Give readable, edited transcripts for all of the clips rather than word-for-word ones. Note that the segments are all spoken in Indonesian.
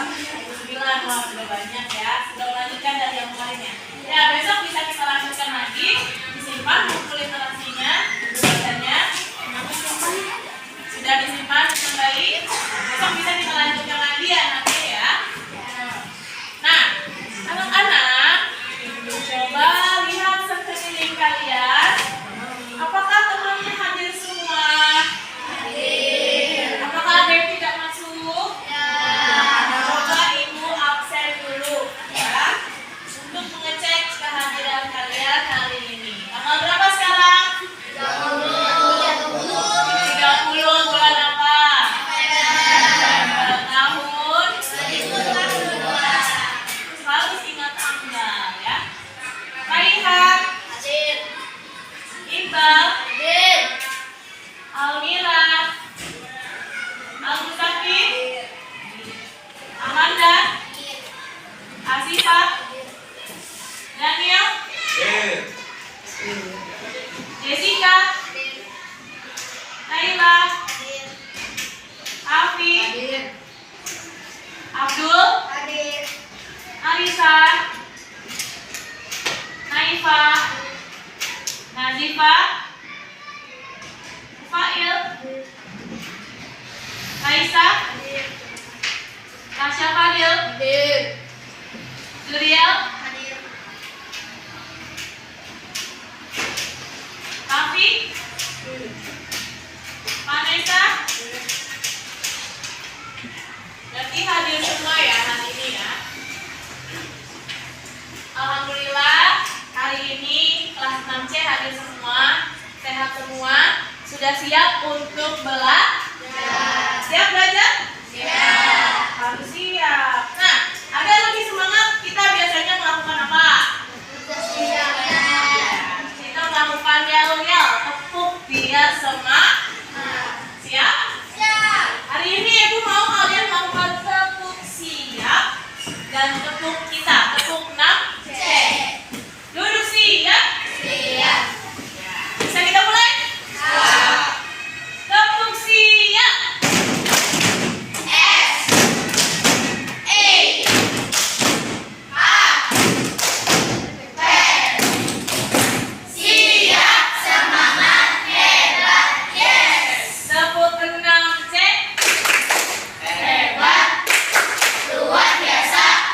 9. Wah, sudah banyak ya. Sudah melanjutkan dari yang kemarinnya. Ya, besok bisa kita lanjutkan lagi. Disimpan buku literasinya, buku bacanya. Sudah disimpan kembali. Besok bisa kita lanjutkan lagi ya nanti ya. Nah, anak-anak, coba lihat sekeliling kalian. Apakah temannya hadir semua? Hadir. Apakah ada yang tidak masuk? Ya. Coba ibu absen dulu ya, untuk mengecek kehadiran kalian hari ini. Tanggal berapa sekarang? 30 bulan apa? Tahun 2022. Selalu ingat tanggal ya. Raihan hadir. Iqbal hadir. Almira, Al-Mustaqi, Amanda, Asifah, Daniel, Jessica, Naila, Afi, Abdul, Arisa, Naifa, Nazifa, Fail, Raisa, Tasya Fadil, Juriel, Kafi, Vanessa. Berarti hadir semua ya hari ini ya. Alhamdulillah hari ini kelas 6C hadir semua, sehat semua, sudah siap untuk belajar. Siap belajar? Siap. Harus siap. Nah, agar lebih semangat kita biasanya melakukan apa? Kita melakukan yel-yel, tepuk biar semangat. Siap? Siap. Hari ini ibu mau kalian melakukan tepuk siap dan tepuk kita, tepuk 6C. Duduk siap? Siap. Bisa kita mulai? Siap. Tepuk siap. Tepuk 6C. Hebat. Luar biasa.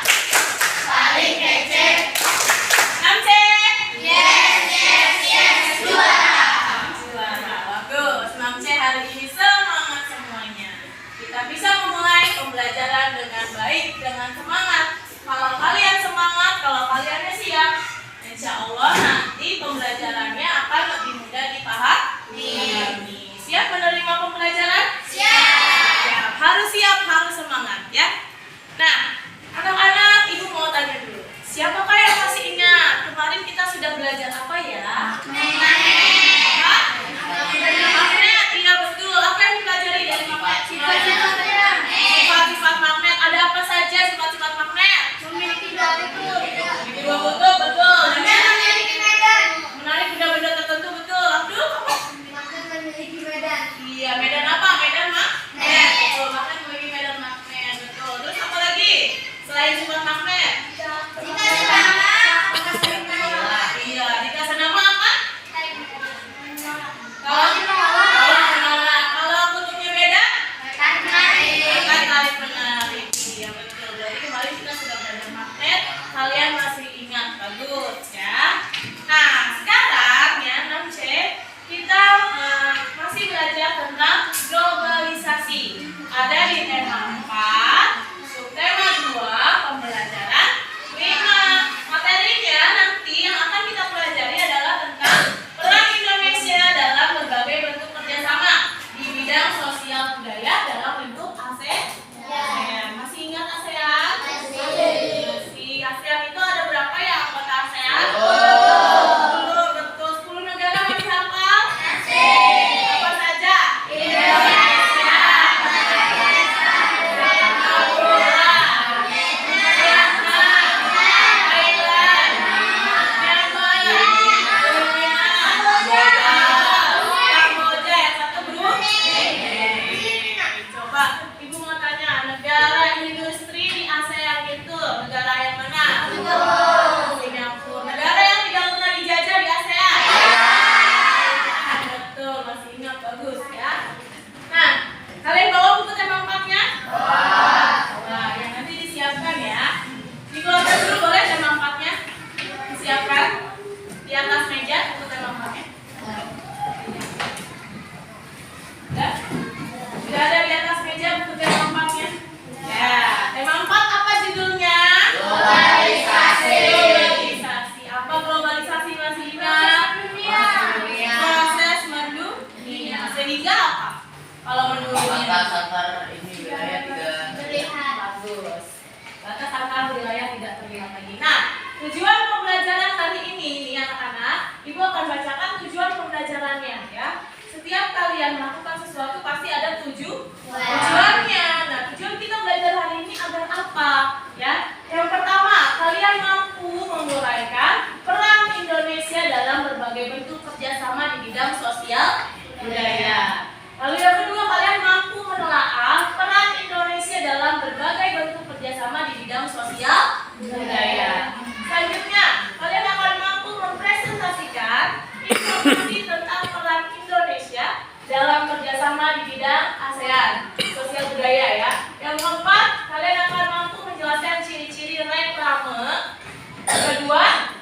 sosial budaya. Selanjutnya, kalian akan mampu mempresentasikan informasi tentang peran Indonesia dalam kerjasama di bidang ASEAN sosial budaya ya. Yang keempat, kalian akan mampu menjelaskan ciri-ciri reklame. Kedua,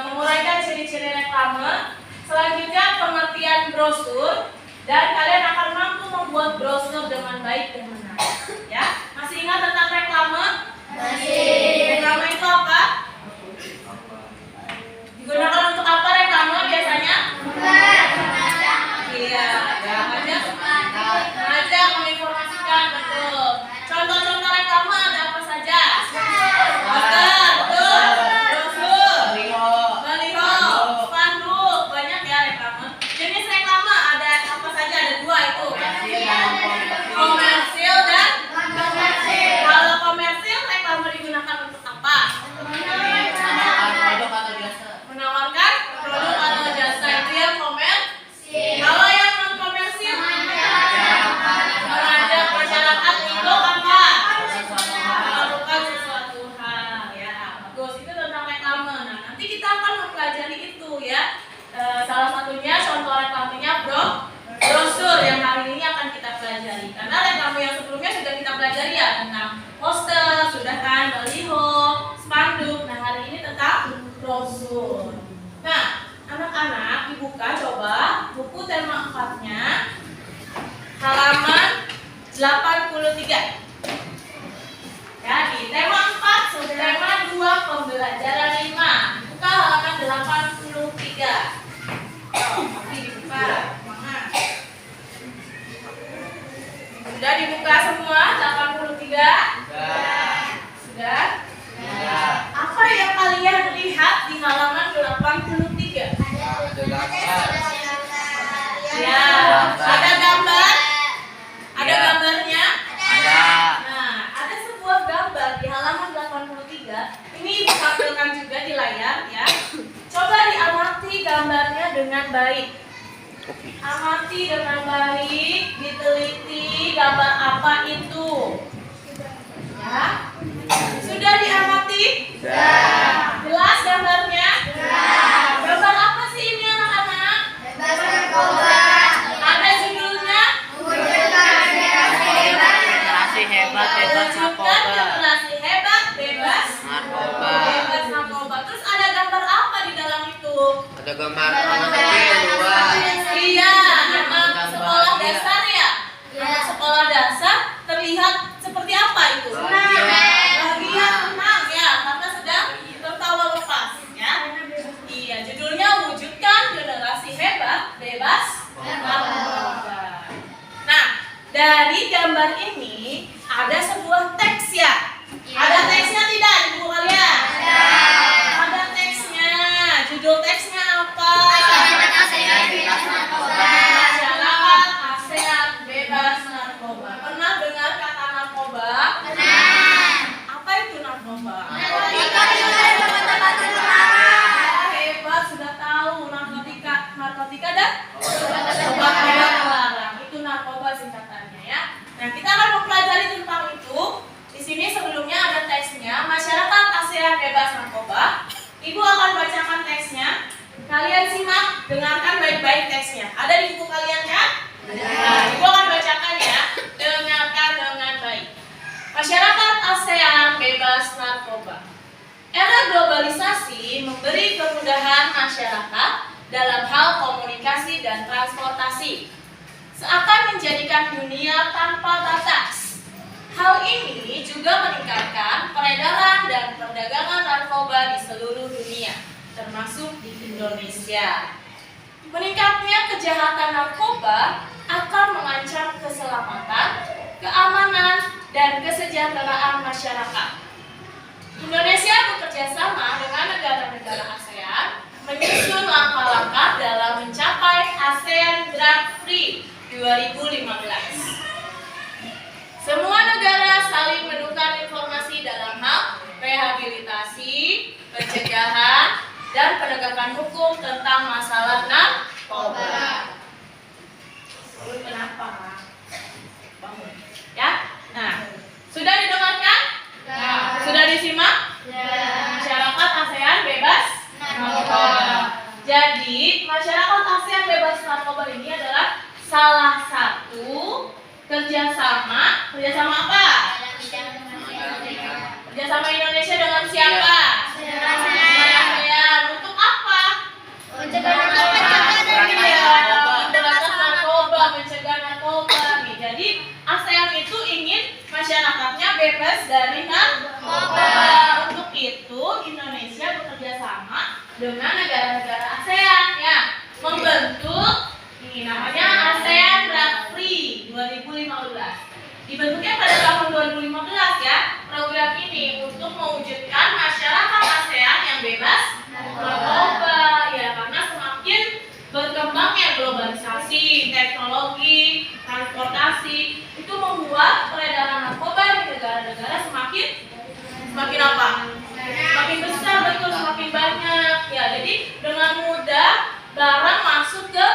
menguraikan ciri-ciri reklame. Selanjutnya, pengertian brosur. Dan kalian akan mampu membuat brosur dengan baik dan benar. Ya, masih ingat tentang reklame? Masih. Reklame itu apa? Digunakan untuk apa reklame biasanya? Iya, ya, mengajak, menginformasikan, betul. Contoh-contoh reklame ada apa saja? Poster, betul. Brosur, baliho, spanduk, banyak ya reklame. Jenis reklame ada apa saja? Ada dua itu. Komersil dan komersil. Kalau komersil reklame digunakan untuk apa? Menawarkan produk atau jasa, itu yang komersil. Kalau yang non komersil mengajak masyarakat untuk apa? Melakukan sesuatu hal ya. Bagus, itu tentang reklame. Nah, nanti kita akan mempelajari itu ya. Salah satunya contoh reklamenya brosur yang hari ini akan kita pelajari. Karena reklame yang sebelumnya sudah kita pelajari ya, tentang poster, sudah kan, baliho, spanduk. Nah, hari ini tentang brosur. Nah, anak-anak dibuka coba buku tema 4-nya halaman 83. Ya, di tema 4 subtema 2 pembelajaran 5. Buka halaman 83. Nanti dibuka. Semangat. Sudah dibuka semua 83? Sudah? Apa yang kalian lihat di halaman 83? Ya, ada gambar? Ada gambarnya? Nah, ada sebuah gambar di halaman 83. Ini ditampilkan juga di layar ya. Coba diamati gambarnya dengan baik. Amati dengan baik, diteliti gambar apa itu. Ya. Sudah diamati? Sudah. Jelas gambarnya? Sudah. Gambar apa sih ini anak-anak? Bebas narkoba. Ada judulnya? Wujudkan generasi hebat, bebas narkoba. Generasi hebat, bebas narkoba. Bebas narkoba. Terus ada gambar apa di dalam itu? Ada gambar anak kecil dua. Iya, anak sekolah dasar ya. Anak sekolah dasar terlihat seperti apa itu? Bahagia, senang ya, karena sedang tertawa lepas ya. Iya, judulnya wujudkan generasi hebat, bebas narkoba. Nah, dari gambar ini ada sebuah teks ya. Ada teksnya tidak di buku kalian? Ada teksnya. Judul teksnya apa? Masyarakat ASEAN bebas narkoba. Pernah dengar kata narkoba? Apa itu narkoba? Hebat, sudah tahu narkotika dan obat terlarang. Itu narkoba singkatannya ya. Nah, kita akan mempelajari tentang itu. Di sini sebelumnya ada teksnya, masyarakat ASEAN bebas narkoba. Ibu akan bacakan teksnya. Kalian simak, dengarkan baik-baik teksnya. Ada di buku kalian kan? Nah, Ibu akan bacakan ya. Dengarkan dengan baik. Masyarakat ASEAN bebas narkoba. Era globalisasi memberi kemudahan masyarakat dalam hal komunikasi dan transportasi, seakan menjadikan dunia tanpa batas. Hal ini juga meningkatkan peredaran dan perdagangan narkoba di seluruh dunia, termasuk di Indonesia. Meningkatnya kejahatan narkoba akan mengancam keselamatan, keamanan, dan kesejahteraan masyarakat. Indonesia bekerja sama dengan negara-negara ASEAN menyusun langkah-langkah dalam mencapai ASEAN Drug Free 2015. Semua negara saling menukar informasi dalam hal rehabilitasi, pencegahan, dan penegakan hukum tentang masalah narkoba. Kenapa? Bangun. Ya, nah, sudah didengarkan? Nah, Sudah disimak? Masyarakat ASEAN bebas narkoba. Jadi, masyarakat ASEAN bebas narkoba ini adalah salah satu kerjasama apa? Kerjasama Indonesia dengan siapa? ASEAN. Untuk apa? Memberantas narkoba, mencegah narkoba. Nih, jadi ASEAN itu ingin masyarakatnya bebas dari narkoba. Untuk itu Indonesia bekerja sama dengan negara-negara ASEAN ya, membentuk ini namanya ASEAN Drug Free 2015. Dibentuknya pada tahun 2015 ya, program ini untuk mewujudkan masyarakat ASEAN yang bebas narkoba ya, karena semakin berkembangnya globalisasi, teknologi, transportasi itu membuat peredaran narkoba di negara-negara semakin apa? Semakin besar, betul, semakin banyak ya. Jadi dengan mudah barang masuk ke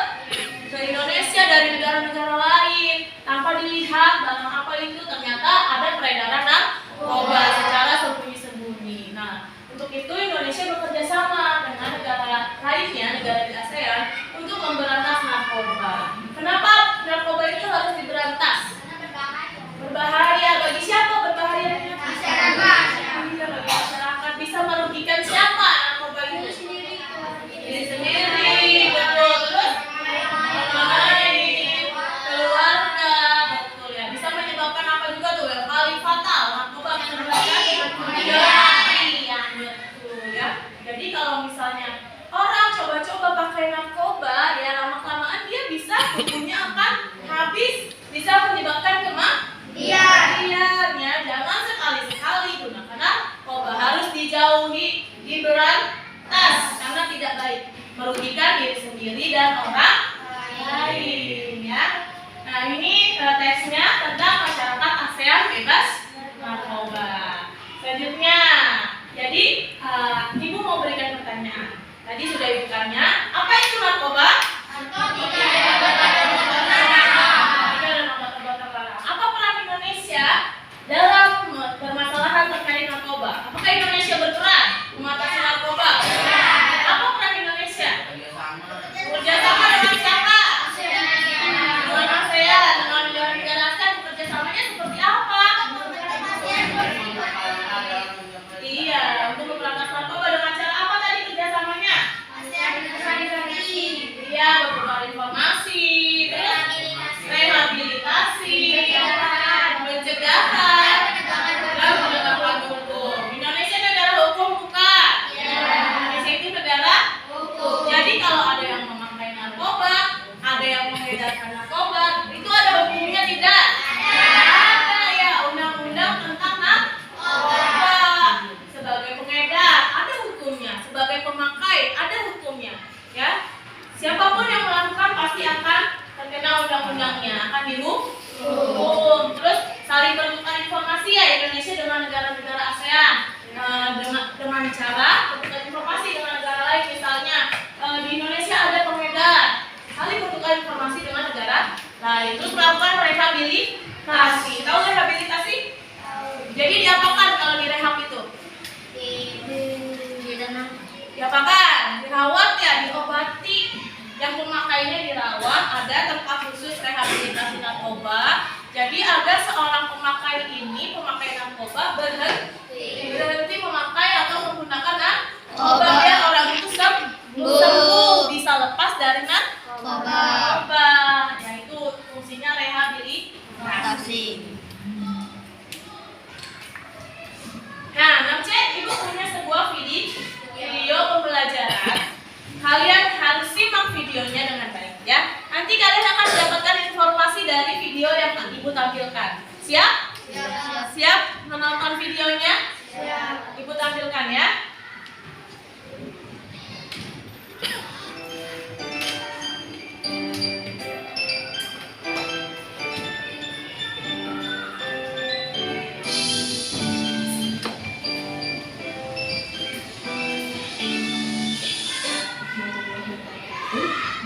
Indonesia dari negara-negara lain tanpa dilihat barang apa itu, ternyata ada peredaran narkoba secara sembunyi-sembunyi. Nah, untuk itu Indonesia bekerja sama dengan negara lainnya, negara di ASEAN untuk memberantas narkoba. Kenapa narkoba itu harus diberantas? Berbahaya. Bagi siapa berbahayanya? Masyarakat. Iya, bagi masyarakat. Bisa merugikan siapa narkoba itu? Diri sendiri, betul. Terus orang lain, keluarga, betul ya. Bisa menyebabkan apa juga tuh yang paling fatal, narkoba menyebabkan kematian, betul ya. Jadi kalau misalnya orang coba-coba pakai narkoba, ya lama-kelamaan dia bisa tubuhnya akan habis, bisa menyebabkan kematian ya. Jangan sekali-sekali gunakan narkoba, harus dijauhi, diberantas karena tidak baik, merugikan diri sendiri dan orang lain ya. Nah, ini teksnya tentang masyarakat ASEAN bebas narkoba. Selanjutnya, jadi Ibu mau berikan pertanyaan. Tadi sudah Ibu tanya, apa itu narkoba? Apa peran Indonesia dalam permasalahan terkait narkoba? Apakah Indonesia berperan mengatasi narkoba? Apa peran Indonesia? Bekerjasama dengan siapa? Dengan ASEAN, dengan negara-negara ASEAN. Bekerjasamanya seperti apa? Iya, untuk memberantas narkoba dengan cara apa tadi kerjasamanya? Iya, bertukar informasi, terus rehabilitasi, pencegahan, dan penegakan hukum. Indonesia negara hukum bukan? Indonesia itu negara hukum. Jadi kalau ada yang memakai narkoba, ada yang mengedarkan narkoba, itu ada hukumnya tidak? Ada ya, undang-undang tentang narkoba. Sebagai pengedar ada hukumnya, sebagai pemakai ada hukumnya ya. Siapapun yang melakukan pasti akan terkena undang-undangnya, akan dihukum. Terus saling bertukar informasi ya Indonesia dengan negara-negara ASEAN dengan cara bertukar informasi dengan negara lain. Misalnya di Indonesia ada pengedar, saling bertukar informasi dengan negara lain. Terus melakukan rehabilitasi. Tahu rehabilitasi? Jadi diapakan kalau direhab itu? Diapakan? Dirawat ya, diobati. Yang pemakainya dirawat, ada tempat khusus rehabilitasi narkoba. Jadi agar seorang pemakai narkoba berhenti memakai atau menggunakan narkoba, biar orang itu sembuh, bisa lepas dari narkoba. Ya, itu fungsinya rehabilitasi. Nah, Namce, Ibu punya sebuah video pembelajaran. Kalian harus simak videonya dengan baik ya. Nanti kalian akan mendapatkan informasi dari video yang Ibu tampilkan. Siap? Siap menonton videonya? Siap. Ibu tampilkan ya.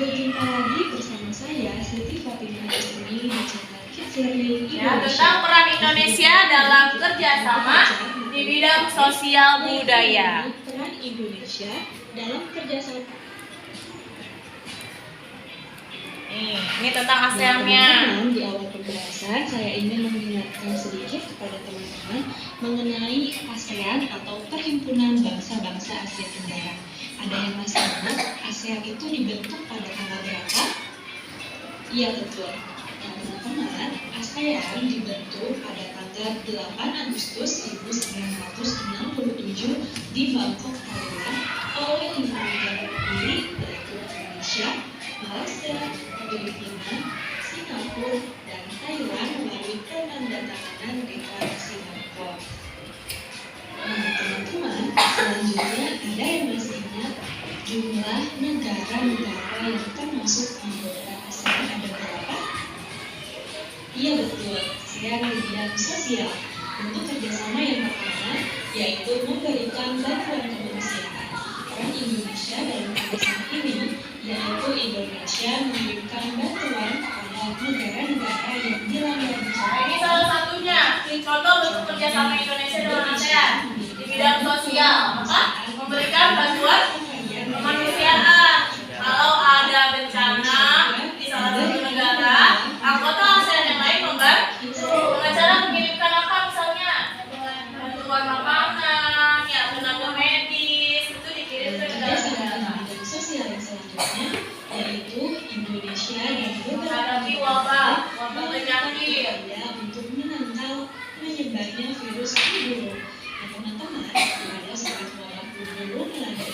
Berjumpa lagi bersama saya Siti Fatimah Jasmine di channel Kids Learning Ya, tentang peran Indonesia dalam kerjasama di bidang sosial budaya. Peran Indonesia dalam kerjasama. Ini tentang ASEAN-nya. Teman-teman, di awal pembahasan saya ingin mengingatkan sedikit kepada teman-teman mengenai ASEAN atau Perhimpunan Bangsa-Bangsa Asia Tenggara. Ada yang masih ingat ASEAN itu dibentuk pada tanggal berapa? Iya betul. Teman-teman, ASEAN dibentuk pada tanggal 8 Agustus 1967 di Bangkok, Thailand oleh 5 negara pendiri yaitu Indonesia, Malaysia, Filipina, Singapura, dan Thailand melalui penandatanganan deklarasi Bangkok. Nah, teman-teman, selanjutnya ada yang masih ingat jumlah negara-negara yang termasuk anggota ASEAN ada berapa? Iya betul, ASEAN di bidang sosial. Untuk kerjasama yang pertama yaitu memberikan bantuan kemanusiaan. Peran Indonesia dalam kerjasama ini yaitu Indonesia memberikan bantuan kepada negara-negara yang dilanda bencana. Ini salah satunya, contoh bentuk kerjasama Indonesia dengan ASEAN di bidang sosial. Apa? Memberikan bantuan kemanusiaan. Kalau ada bencana di salah satu negara, anggota ASEAN yang lain membantu. Dengan cara mengirimkan apa misalnya? Bantuan makanan, ya tenaga medis, itu dikirim ke negara-negara. Bidang sosial yang selanjutnya yaitu Indonesia dan Menghadapi wabah penyakit. untuk menangkal menyebarnya virus flu. Nah, teman-teman, pada saat wabah flu melanda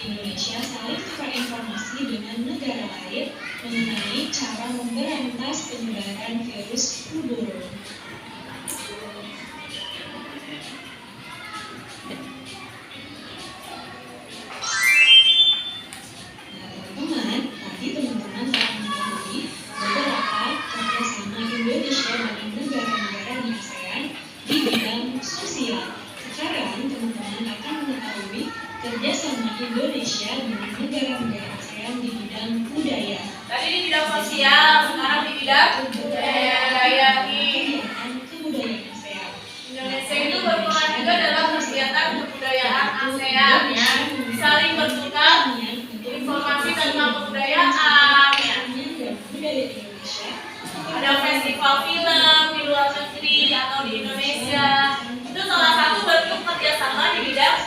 Indonesia saling tukar informasi dengan negara lain mengenai cara memberantas penyebaran virus flu burung. Teman-teman telah mengetahui beberapa kerjasama Indonesia dengan negara-negara di ASEAN di bidang sosial. Sekarang teman-teman akan mengetahui kerjasama Indonesia dengan negara-negara ASEAN di bidang budaya. Tadi di bidang sosial, sekarang di bidang budaya nih. Kebudayaan ASEAN. Indonesia itu berperan juga dalam kegiatan kebudayaan ASEAN ya, saling bertukar informasi tentang kebudayaan ya. Budaya Indonesia. Ada festival film di luar negeri atau di Indonesia. Itu salah satu bentuk kerjasama di bidang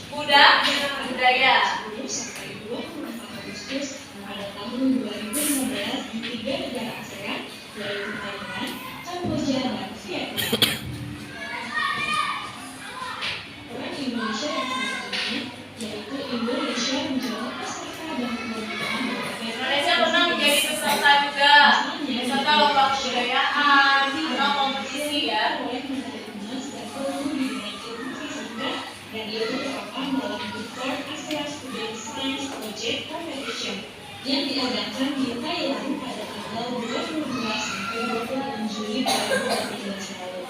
budaya. 10 sampai 24 Agustus pada tahun 2015 di 3 negara ASEAN yaitu Thailand, Kamboja, dan Vietnam. Peran Indonesia yang selanjutnya yaitu Indonesia menjadi peserta dan pembentukan berbagai Indonesia pernah menjadi peserta juga, peserta lomba kebudayaan atau kompetisi ya. oleh Menteri Humas dan perlu dinaikin fisika dan itu terpampang dalam Bukor ASEAN Student Science Project Competition yang diadakan di Thailand pada tanggal 22 sampai 26 Juli 2018 lalu.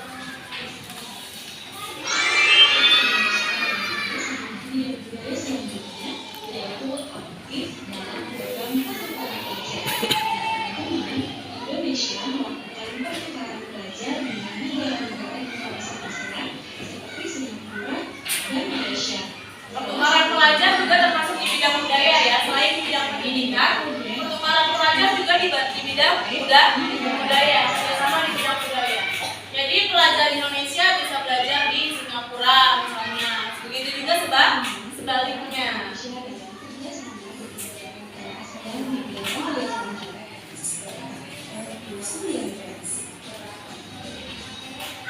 Budaya selanjutnya yaitu aktif dalam program pertukaran pelajar. Indonesia melakukan pertukaran pelajar dengan negara-negara di kawasan ASEAN seperti Singapura dan Malaysia. Pertukaran pelajar juga termasuk di bidang budaya ya. Selain di bidang pendidikan, pertukaran pelajar juga di bidang budaya, kerjasama di bidang budaya. Jadi pelajar Indonesia bisa belajar di Singapura misalnya. Begitu juga sebaliknya.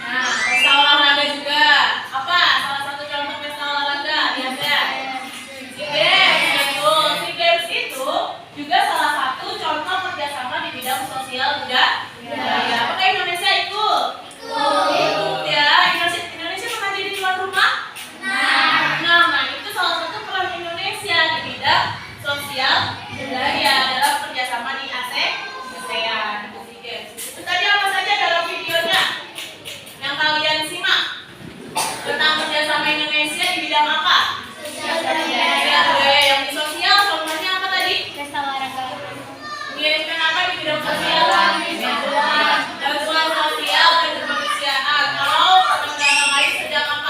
Nah, pesta olahraga juga. Apa? Salah satu contoh pesta olahraga di ASEAN. SEA Games, betul. SEA Games itu juga salah satu contoh kerjasama di bidang sosial budaya. Apakah Indonesia ikut? Ikut ya. Indonesia pernah jadi tuan rumah? Nah, itu salah satu peran Indonesia di bidang sosial budaya dalam kerjasama di ASEAN. SEA Games. Itu tadi apa saja dalam videonya yang kalian simak tentang kerjasama Indonesia di bidang apa? Sosial budaya. Yang di sosial contohnya apa tadi? Pesta olahraga. Mengirimkan apa di bidang sosial? Bantuan sosial dan kemanusiaan. Kalau teman-teman lain sedang apa?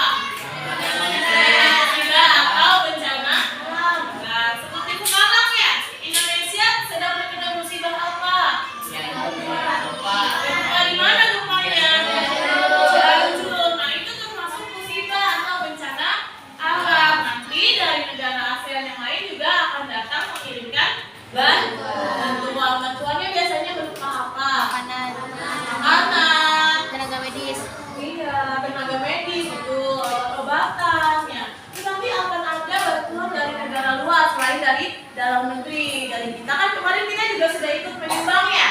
sudah ikut menyumbang ya?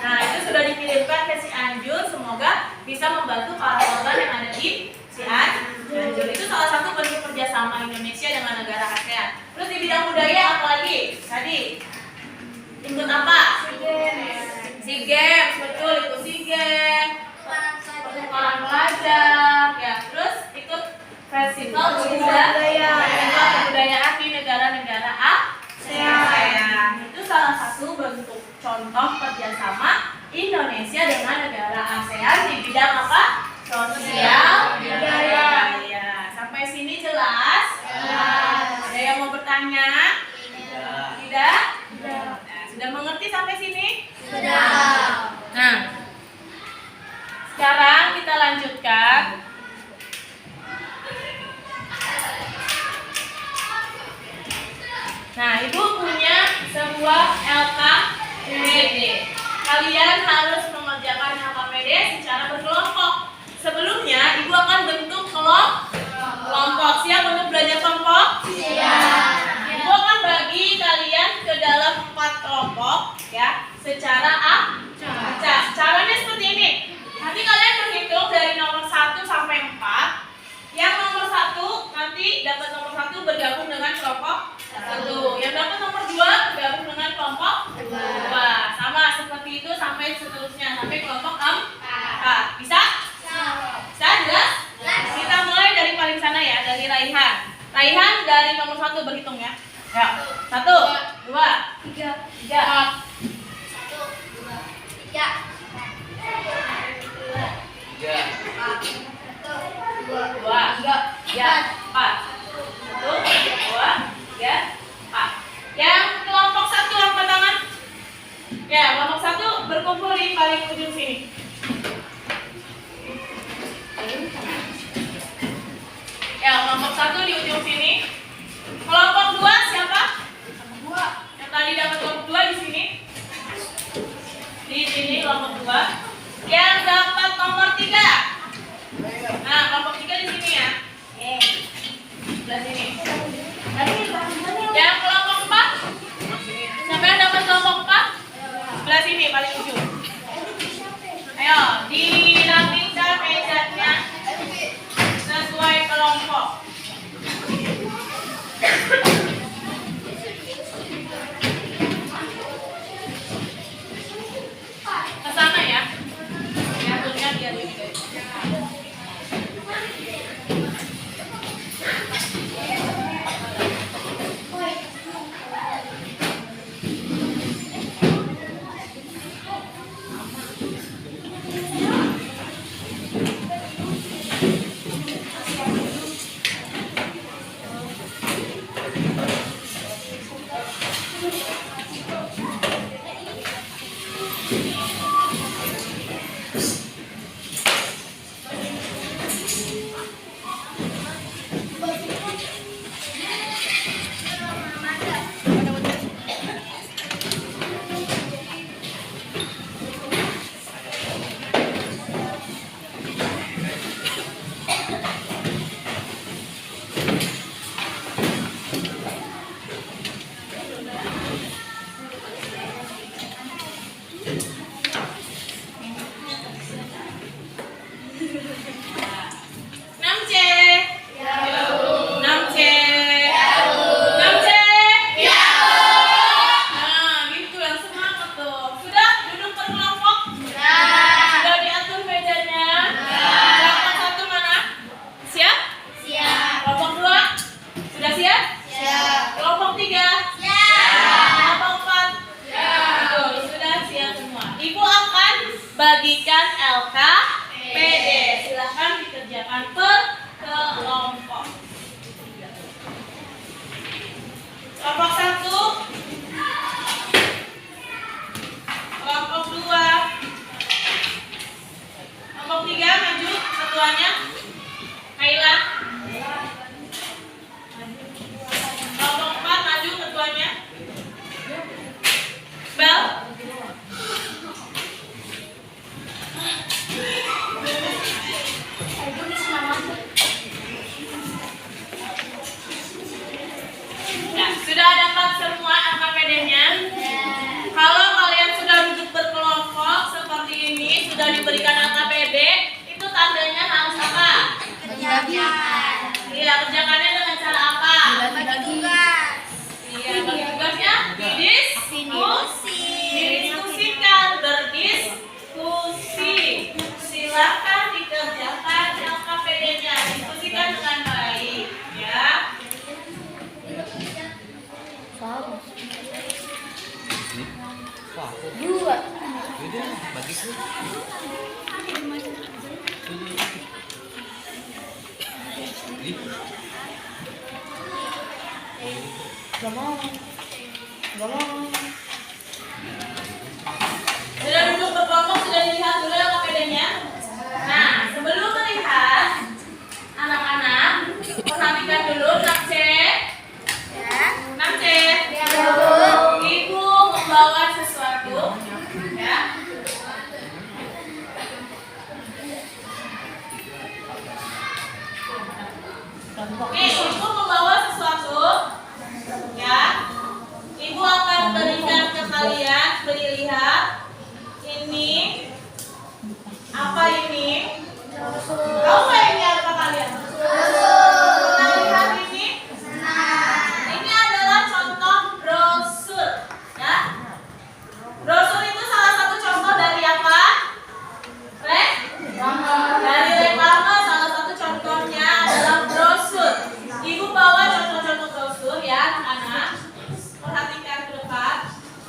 Nah, itu sudah dikirimkan ke Cianjur. Semoga bisa membantu para korban yang ada di Cianjur. Itu salah satu bentuk kerjasama Indonesia dengan negara ASEAN. Terus di bidang budaya apa lagi? Tadi ikut apa? SEA Games, betul, ikut SEA Games. Pertukaran pelajar, ya. Terus ikut festival kebudayaan di negara-negara ASEAN. Itu salah satu bentuk contoh kerjasama Indonesia dengan negara ASEAN di bidang apa? Sosial budaya. Sampai sini jelas? Ada yang mau bertanya? Tidak? Nah, sudah mengerti sampai sini? Sudah. Nah, sekarang kita lanjutkan. Nah, Ibu punya sebuah LKPD. Kalian harus mengerjakan LKPD secara berkelompok. Sebelumnya, Ibu akan bentuk kelompok. Siap untuk belajar kelompok? Siap. Ibu akan bagi kalian ke dalam 4 kelompok, ya, secara acak. Caranya seperti ini. Nanti kalian berhitung dari nomor 1 sampai 4. Yang nomor 1 nanti dapat nomor 1 bergabung dengan kelompok 1. Yang dapat nomor 2 bergabung dengan kelompok 2. Sama seperti itu sampai seterusnya, sampai kelompok 4. Bisa? Bisa? Jelas? Kita mulai dari paling sana ya, dari Raihan. Raihan dari nomor 1 berhitung ya. Ya. 1, 2, 3, 4. Yang kelompok 1 angkat tangan. Ya, kelompok 1 berkumpul di paling ujung sini. Ya, kelompok 1 di ujung sini. Kelompok 2 siapa? Yang tadi dapat kelompok 2 di sini. Di sini kelompok 2. Yang dapat nomor 3. Nah, kelompok 3 di sini ya. Sebelah sini. Yang kelompok 4. Siapa yang dapat kelompok 4? Sebelah sini paling ujung. Ayo, dirapikan mejanya sesuai kelompok. Ke sana ya. Diaturnya biar lebih baik. sudah diberikan LKPD, itu tandanya harus apa? Iya, kerjakannya dengan cara apa? Iya, bagi tugasnya didiskusikan, berdiskusi. Silakan dikerjakan LKPD-nya, diskusikan dengan baik, ya. Bagi Sudah duduk berkelompok, sudah dilihat dulu LKPD-nya. Nah, sebelum melihat, anak-anak perhatikan dulu 6C. 6C. Ibu membawa sesuatu, ya. Nih, ibu membawa sesuatu, ya. Ibu akan berikan ke kalian, beri lihat. Ini apa ini? Tahu nggak ini apa kalian? Pernah lihat ini? Ini adalah contoh brosur, ya. Brosur itu salah satu contoh dari apa? Dari reklame. Salah satu contohnya adalah brosur. Ibu bawa contoh-contoh brosur, ya, anak. Perhatikan ke depan.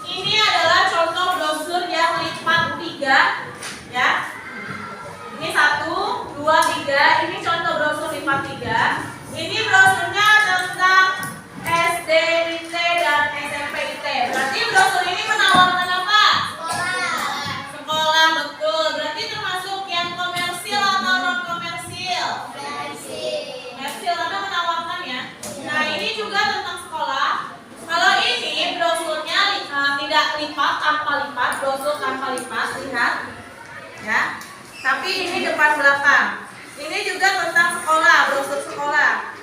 Ini adalah contoh brosur yang lipat 3, ya. Ini 1, 2, 3. Ini contoh brosur lipat 3. Ini brosurnya tentang SD, IT, dan SMP IT. Berarti brosur ini menawarkan apa? Sekolah, betul. Berarti termasuk yang komersil atau non komersil? Komersil, karena menawarkan, ya. Nah, ini juga tentang sekolah. Kalau ini brosurnya tidak lipat, tanpa lipat, brosur tanpa lipat, lihat, ya. Tapi ini depan belakang. Ini juga tentang sekolah, brosur sekolah,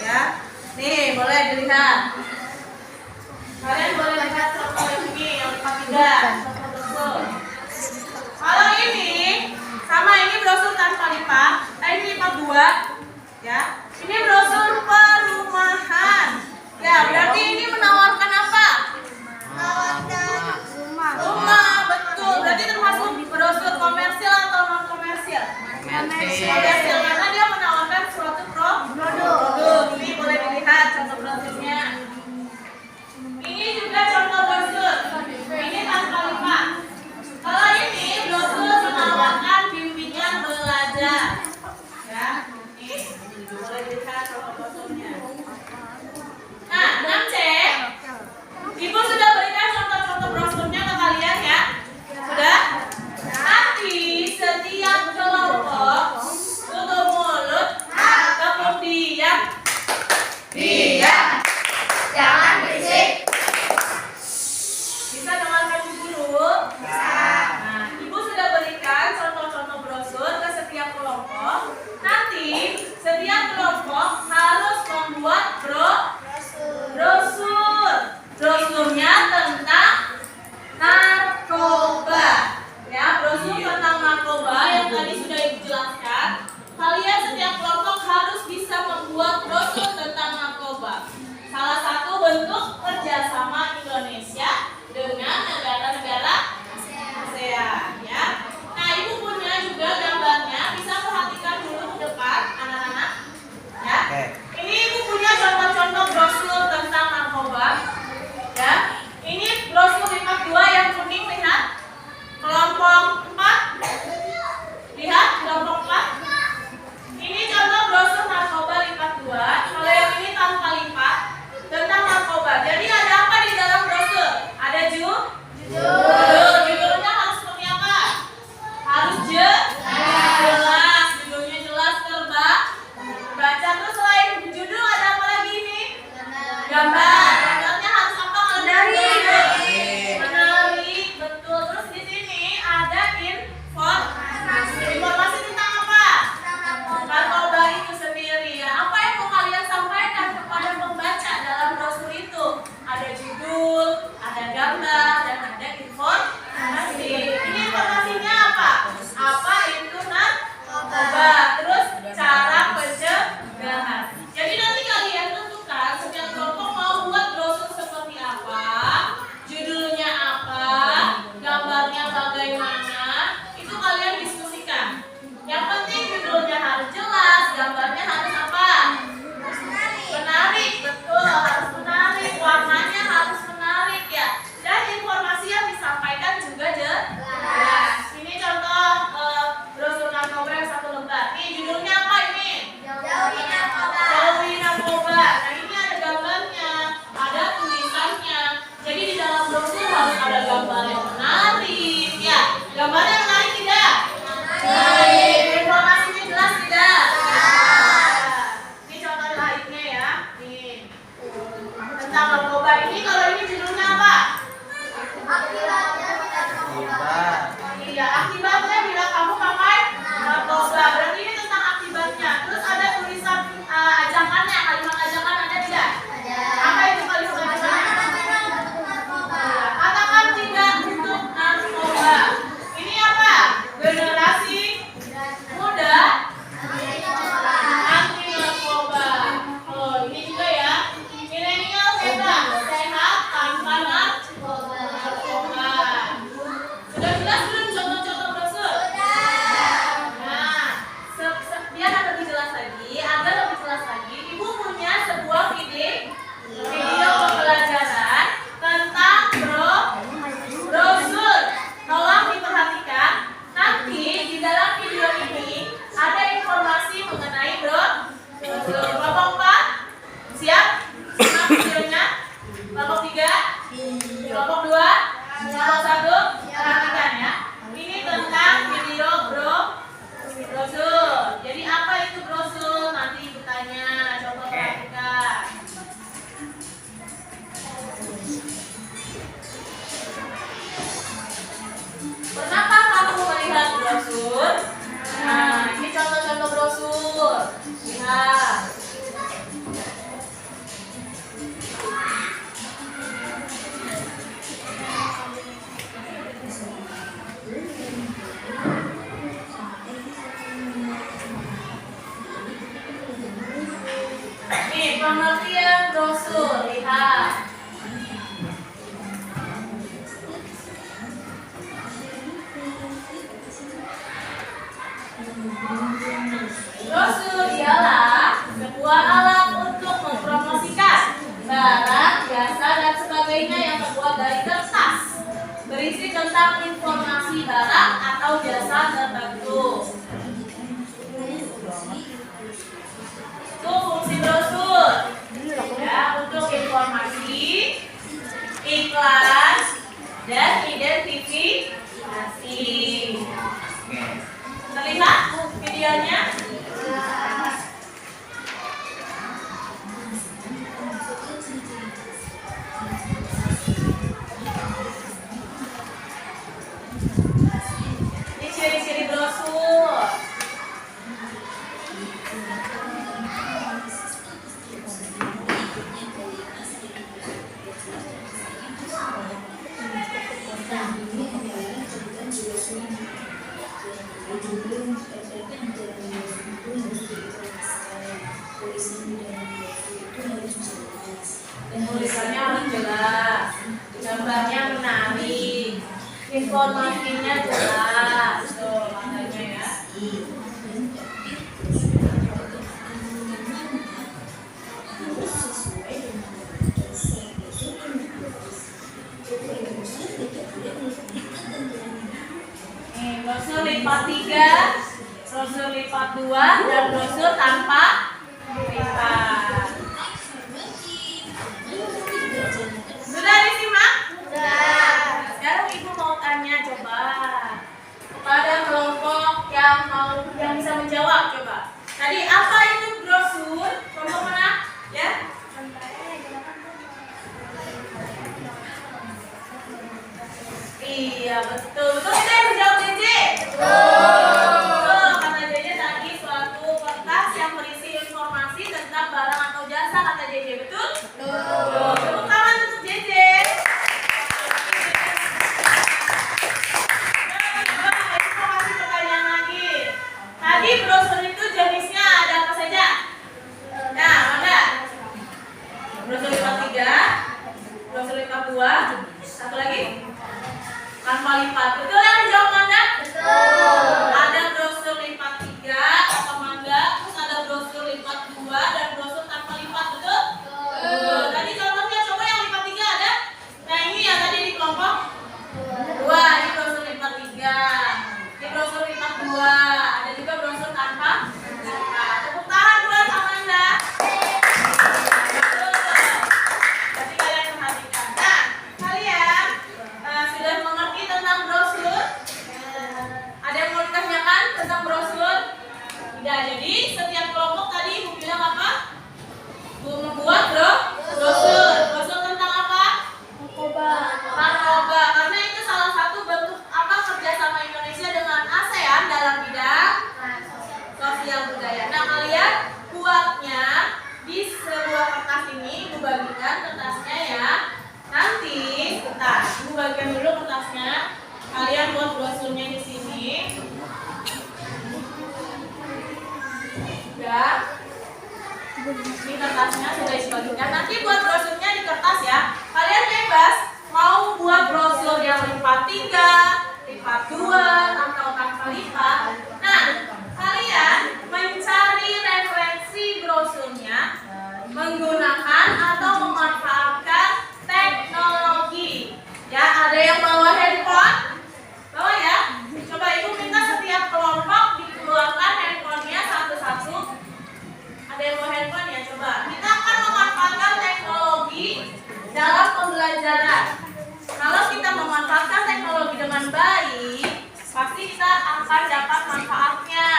ya. Nih, boleh dilihat. Kalian boleh lihat contoh ini yang lipat 3, contoh brosur. Kalau ini sama, ini brosur tanpa lipat, ini lipat 2, ya. Ini brosur perumahan. Ya, berarti ini menawarkan apa? Rumah, betul. Berarti termasuk brosur komersil atau non komersil? Komersil, karena dia menawarkan suatu produk. Ini boleh dilihat contoh brosurnya. Ini juga contoh brosur. Ini tanpa lipat. Kalau ini brosur menawarkan bimbingan belajar. Ya, ini boleh dilihat contoh brosurnya. Nah, 6C. Ibu sudah berikan contoh-contoh brosurnya ke kalian, ya. Sudah? Nanti setiap kelompok tutup mulut, kemudian diam. Jangan berisik. Bisa dengarkan ibu dulu? Nah, ibu sudah berikan contoh-contoh brosur ke setiap kelompok. Nanti setiap kelompok harus membuat brosur. Brosurnya tentang narkoba, ya. Brosur tentang narkoba yang tadi sudah ibu jelaskan. Kalian setiap kelompok harus bisa membuat brosur tentang narkoba. Salah satu bentuk Nih, pengertian brosur, lihat. Brosur ialah sebuah alat untuk mempromosikan barang, jasa, dan sebagainya yang terbuat dari kertas, berisi tentang informasi barang atau jasa tertentu. Itu fungsi brosur, ya, untuk informasi, iklan, dan identifikasi. Terlihat videonya? Ini ciri-ciri brosur. Tulisannya harus jelas, gambarnya menarik, informasinya jelas. Tuh makanya ya. Nih, brosur lipat 3, brosur lipat 2, dan brosur tanpa lipat. Sudah disimak? Sudah. Sekarang ibu mau tanya coba kepada kelompok yang bisa menjawab coba. Tadi apa itu brosur? Kelompok mana? Ya? Iya betul. Betul kita yang menjawab JJ? Betul. Kata JJ tadi suatu kertas yang berisi informasi tentang barang atau jasa, kata JJ, betul? Betul. Tepuk tangan untuk JJ. Tadi brosur itu jenisnya ada apa saja? Nah, mana? Brosur lipat 3, brosur lipat 2, satu lagi? Tanpa lipat. Betul yang dijawab Manda? Betul. Ada brosur lipat 3 atau Manda, terus ada brosur lipat 2 dan brosur tanpa lipat, betul? Betul. Tadi contohnya coba yang lipat 3 ada? Nah, ini yang tadi di kelompok 2, ini brosur lipat 3. Ini brosur lipat 2. Ada juga brosur tanpa lipat. Tepuk tangan buat Amanda. Betul. Berarti kalian perhatikan. Nah, kalian sudah mengerti tentang brosur? Ada yang mau ditanyakan tentang brosur? Tidak. Jadi setiap kelompok tadi ibu bilang apa? Membuat brosur. Brosur tentang apa? Narkoba. Karena itu salah satu bentuk apa kerjasama Indonesia dengan ASEAN dalam bidang sosial budaya. Nah, kalian buatnya di sebuah kertas ini, ibu bagikan kertasnya ya. Nanti, bentar, ibu bagikan dulu kertasnya. Kalian buat brosurnya di sini. Ya. Ini kertasnya sudah dibagikan. Nanti buat brosurnya di kertas ya. Kalian bebas mau buat brosur yang lipat 3, lipat 2, atau tanpa lipat. Nah, kalian mencari referensi brosurnya menggunakan atau memanfaatkan teknologi. Ya, ada yang bawa handphone? Bawa ya? Coba ibu minta setiap kelompok dikeluarkan handphonenya satu-satu. Ada yang bawa handphone ya? Coba. Kita akan memanfaatkan teknologi dalam pembelajaran. Kalau kita memanfaatkan teknologi dengan baik, pasti kita akan dapat manfaatnya.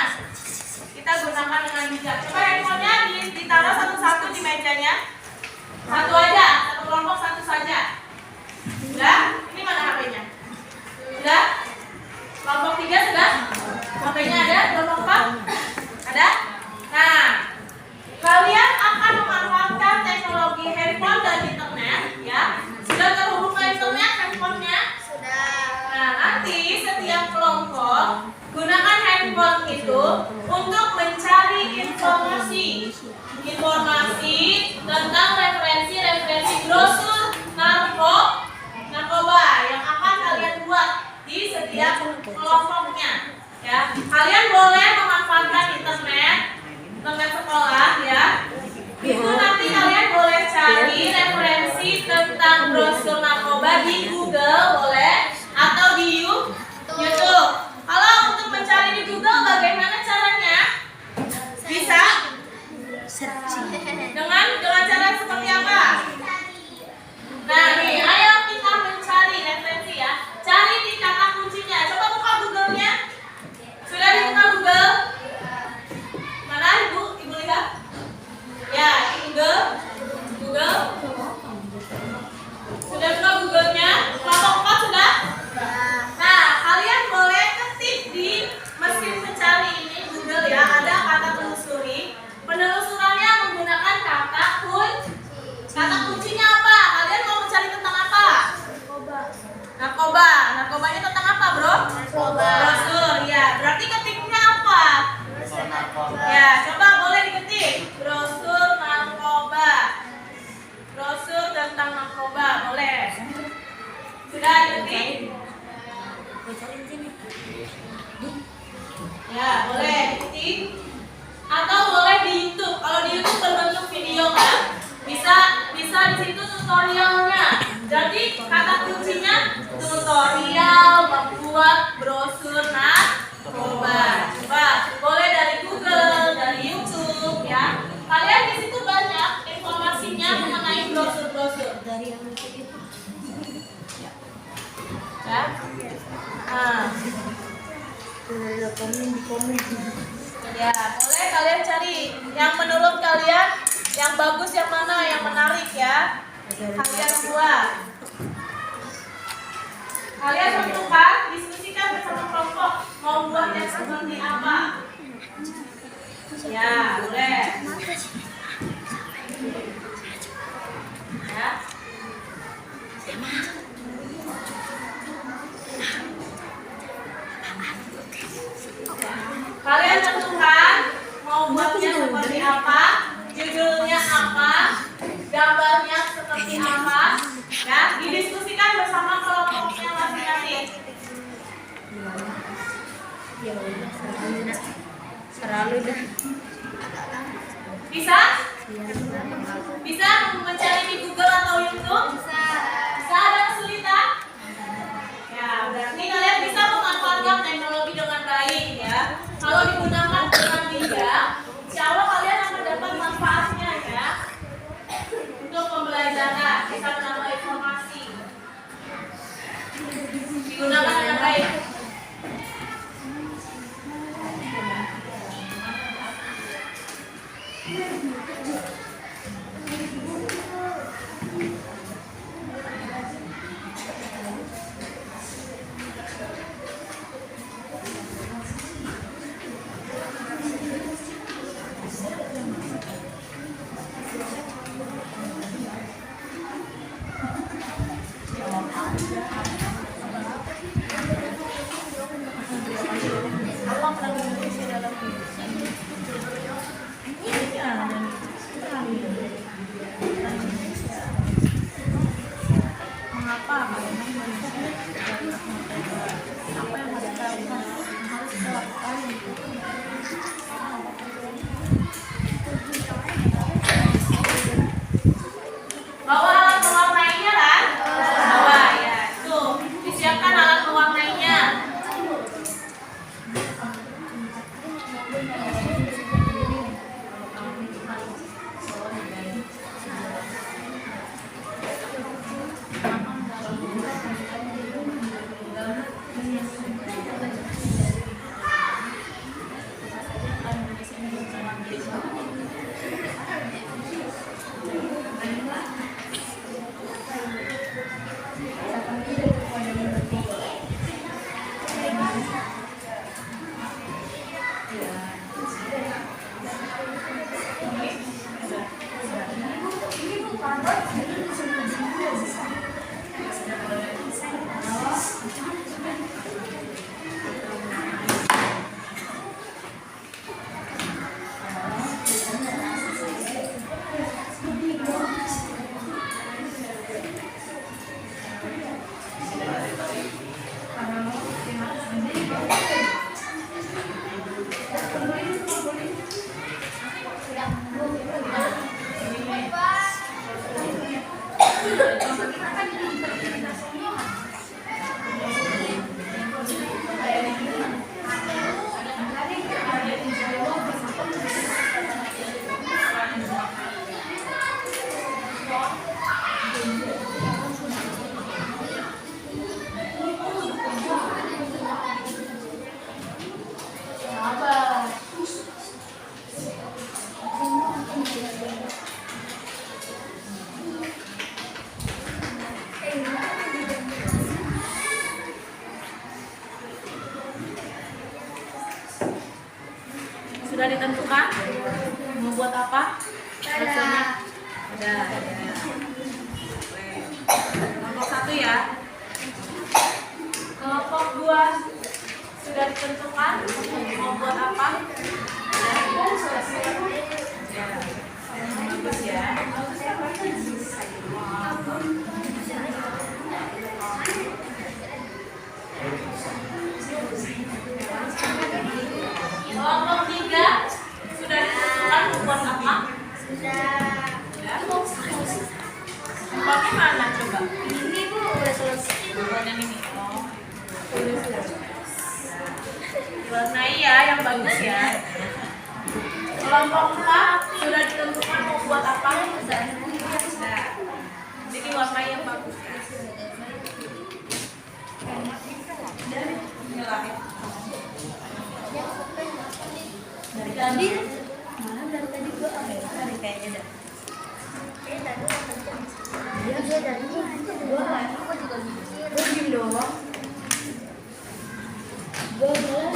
Kita gunakan dengan bijak. Coba handphonenya ditaruh satu-satu di mejanya. Satu aja, satu kelompok satu saja. Sudah? Ini mana HP-nya? Sudah? Kelompok 3 sudah? HP-nya ada? Kelompok 4? Ada? Nah, kalian akan memanfaatkan teknologi handphone dan internet ya. Sudah terhubung ke internet handphonenya? Sudah. Nah, nanti setiap kelompok gunakan handphone itu untuk mencari informasi. informasi tentang referensi brosur narkoba yang akan kalian buat di setiap kelompoknya. Ya, kalian boleh memanfaatkan internet sekolah ya. Itu nanti kalian boleh cari referensi tentang brosur narkoba di Google boleh atau di YouTube. Kalau untuk mencari di Google bagaimana caranya? Bisa? Dengan cara seperti apa? Nah, nih, ayo kita mencari referensi ya. Cari di kata kuncinya. Coba buka Google-nya. Sudah dibuka Google? Mana Ibu lihat? Ya, Google. Sudah buka Google-nya? Kelompok 4 sudah? Nah, kalian boleh ketik di mesin pencari ini Google ya. Ada kata telusuri. Penelusurannya menggunakan kata kunci. Kata kuncinya apa? Kalian mau mencari tentang apa? Narkoba. Narkobanya tentang apa, Bro? Brosur. Ya, berarti ketiknya apa? Ya, coba boleh diketik. Brosur narkoba. Brosur tentang narkoba, boleh. Sudah diketik? Ya, boleh diketik. Atau boleh di YouTube. Kalau di YouTube berbentuk video kan? Bisa di situ tutorialnya. Jadi kata kuncinya tutorial membuat brosur narkoba. Coba boleh dari Google, dari YouTube ya. Kalian di situ banyak informasinya mengenai brosur-brosur. Ya. Nah. Ya, boleh kalian cari yang menurut kalian yang bagus yang mana, yang menarik ya. Kalian buat. Kalian tentukan, diskusikan bersama kelompok mau buat yang seperti apa. Ya, boleh. Ya. Kalian tentukan mau buatnya seperti apa, judulnya apa, gambarnya seperti apa, ya, didiskusikan bersama kelompoknya masing-masing. Bisa? Bisa mencari di Google atau YouTube? Bisa. Ada kesulitan? Ya, berarti kalian bisa memanfaatkan teknologi dengan baik ya. Kalau digunakan dengan bijak, insya Allah kalian akan dapat manfaatnya ya. Untuk pembelajaran, bisa menambah informasi. Digunakan dengan baik. Bawa alat pewarnainya kan? Bawa ya. Tuh, disiapkan alat pewarnainya. Sudah ditentukan? Mau buat apa? Baksonya? Udah. Kelompok 1 ya. Kelompok 2 sudah ditentukan? Mau buat apa? Ya. Bagus ya. Kelompok 3 sudah ditentukan mau buat apa? Sudah. Tempatnya mana coba? Ini Bu udah selesai. Buat yang ini. Oh. Warnai ya, yang bagus ya. Kelompok 4 sudah ditentukan mau buat apa? Sudah. Jadi warnai yang bagus ya. Dari tadi mana dari tadi gua dari kayaknya dah. Dia dari gua juga mikir. Gua diem doang. Gua bilang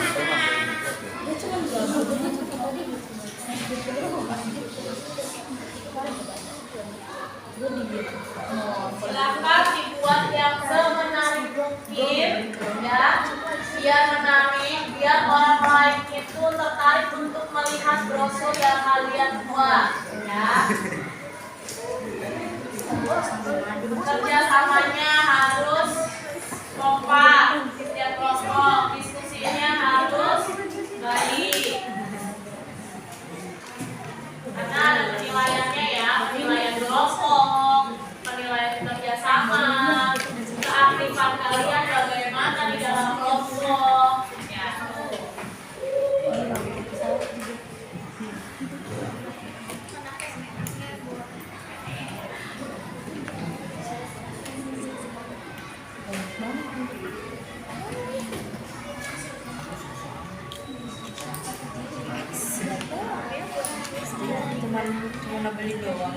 dia cuma bilang gua cuma tadi gua diem. Silakan dibuat yang semenarik mungkin ya, biar menarik, biar orang lain itu tertarik untuk melihat brosur yang kalian buat ya. Kerjasamanya harus kompak, setiap kelompok diskusinya harus baik. Karena ada penilaiannya ya, penilaian kelompok, penilaian kerjasama, keaktifan kalian bagaimana di dalam kelompok. Ya. Cuma beli doang.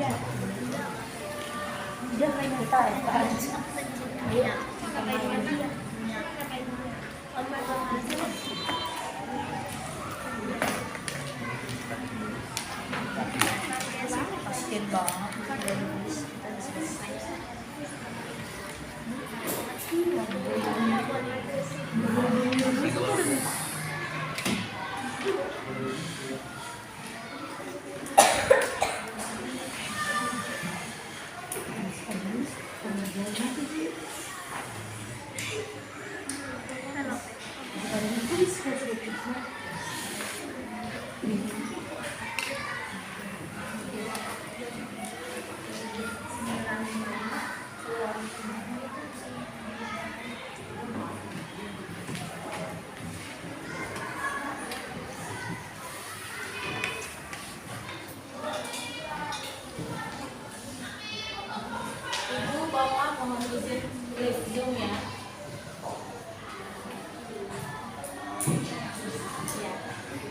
Dia kayak kita ya. Iya. Kasian banget. Ibu bapak mohon izin live Zoom ya. Ya.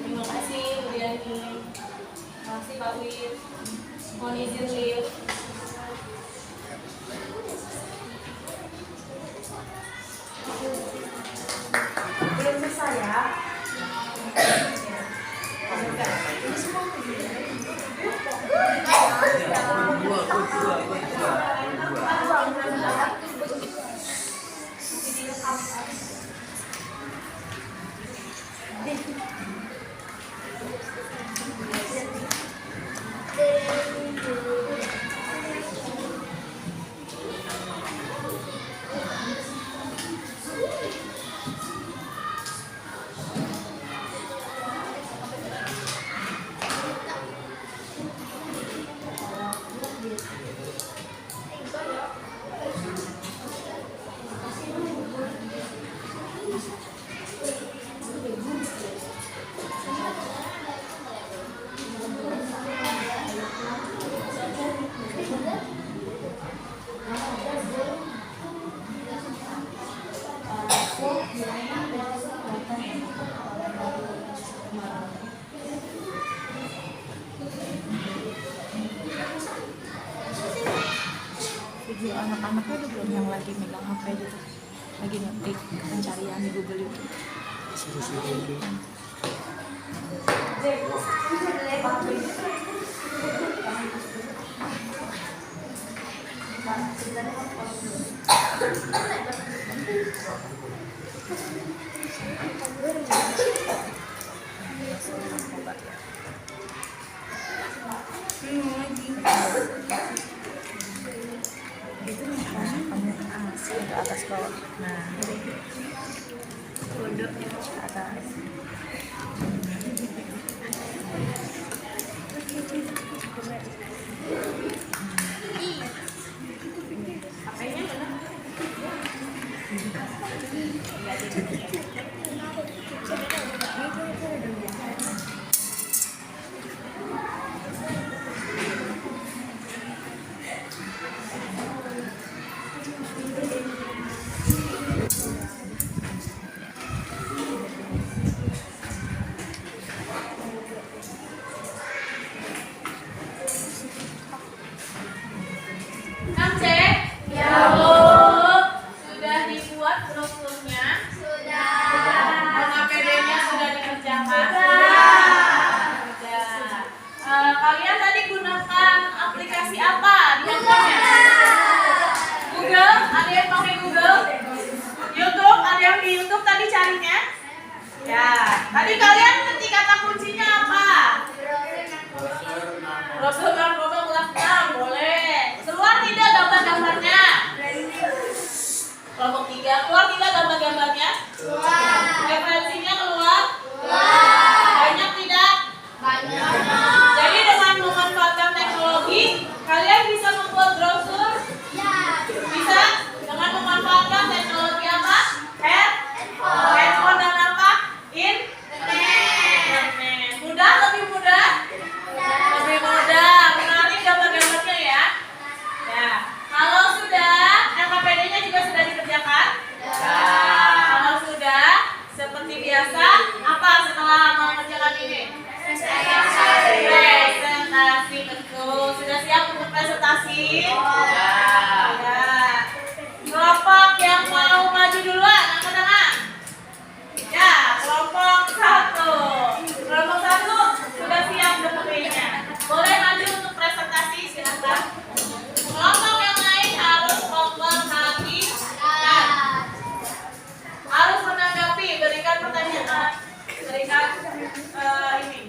Terima kasih Bu Yani. Terima kasih Pak Wid. Mohon izin live. Belum selesai ya. Ini semua video anak-anaknya udah belum yang lagi megang HP gitu, lagi ngetik pencarian di Google itu. Ke atas bawah. Nah, duduk ke atas. HP-nya mana? Kang Cek? Ya, Bu. Sudah dibuat brosurnya? Sudah. APD-nya sudah dikerjakan? Sudah. Kalian tadi gunakan aplikasi apa di handphonenya? Google? Ada yang pakai Google? YouTube? Ada yang di YouTube tadi carinya? Ya. Tadi kalian ketik kata kuncinya apa? Brosur narkoba kelas 6, boleh. Keluar tidak gambar-gambarnya? Kelompok 3, keluar tidak gambar-gambarnya? Keluar. Referensinya keluar? Keluar. Banyak tidak? Banyak. Jadi dengan memanfaatkan teknologi, kalian bisa membuat brosur? Ya. Bisa? Dengan memanfaatkan teknologi apa? Handphone dan apa? Internet. Mudah? Lebih mudah? Lebih mudah. Menarik gambar-gambarnya ya? Ya. Kalau sudah, LKPD-nya juga sudah dikerjakan? Ya. Kalau sudah, seperti biasa, apa setelah mengerjakan ini? Presentasi, betul. Sudah siap untuk presentasi? Ya. Kelompok yang mau maju duluan, angkat tangan. Ya, kelompok 1. Kelompok 1 sudah siap dokumennya. Boleh maju untuk presentasi, silakan. Kelompok yang lain harus memperhatikan. Harus menanggapi, berikan pertanyaan, berikan ini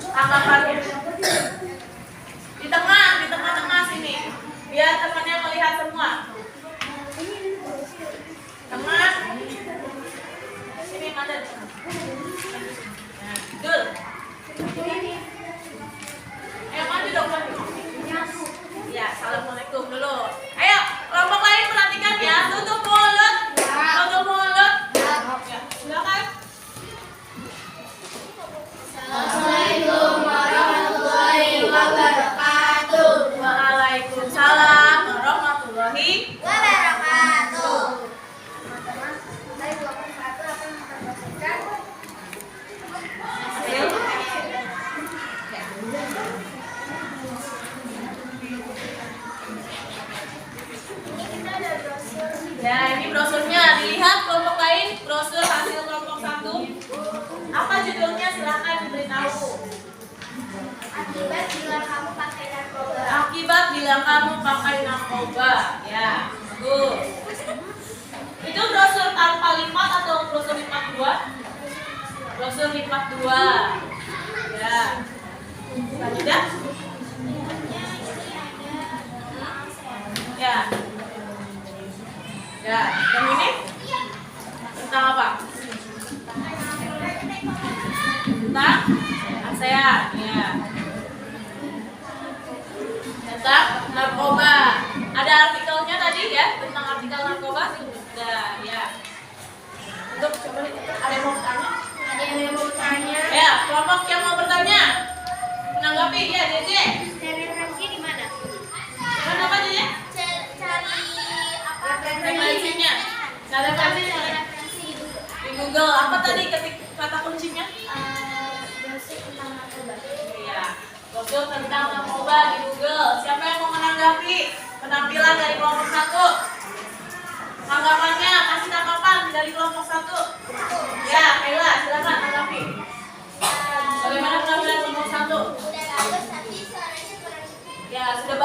tanggapannya. Di tengah-tengah sini, biar temannya melihat semua. Tengah. Sini ada di tengah. Nah, Dul. Ayo maju dong, maju. Ya, assalamualaikum dulu. Ayo, kelompok lain perhatikan ya. Tutup mulut. Tutup mulut. Ya, silakan. Assalamualaikum warahmatullahi wabarakatuh. Waalaikumsalam warahmatullahi Wabarakatuh. Teman-teman, dari kelompok 1 apa yang akan dilakukan? Ini kita ada brosur. Ya, ini brosurnya. Dilihat kelompok lain, brosur hasil kelompok 1. Apa judulnya? Silakan diberitahu. Akibat bila kamu pakai narkoba. Akibat bila kamu pakai narkoba. Ya, bagus. Itu brosur tanpa lipat atau brosur lipat 2? Brosur lipat 2. Ya. Sudah? Ya. Ya, yang ini? Tentang apa? Tentang ASEAN, ya. Tentang narkoba. Ada artikelnya tadi ya, tentang artikel narkoba sudah, ya. Untuk coba ada yang mau bertanya? Ada yang mau tanya? Ya, kelompok yang mau bertanya, menanggapi ya, JJ. Cari referensi di mana? Gimana apa JJ? Cari apa? Referensinya. Cari referensinya Referensi di Google. di Google. Apa tadi ketik kata kuncinya? Brosur tentang narkoba. Iya, brosur tentang narkoba di Google. Siapa yang mau menanggapi penampilan dari kelompok 1? Tanggapannya, kasih tanggapan dari kelompok 1. Ya, Kayla, silakan tanggapi.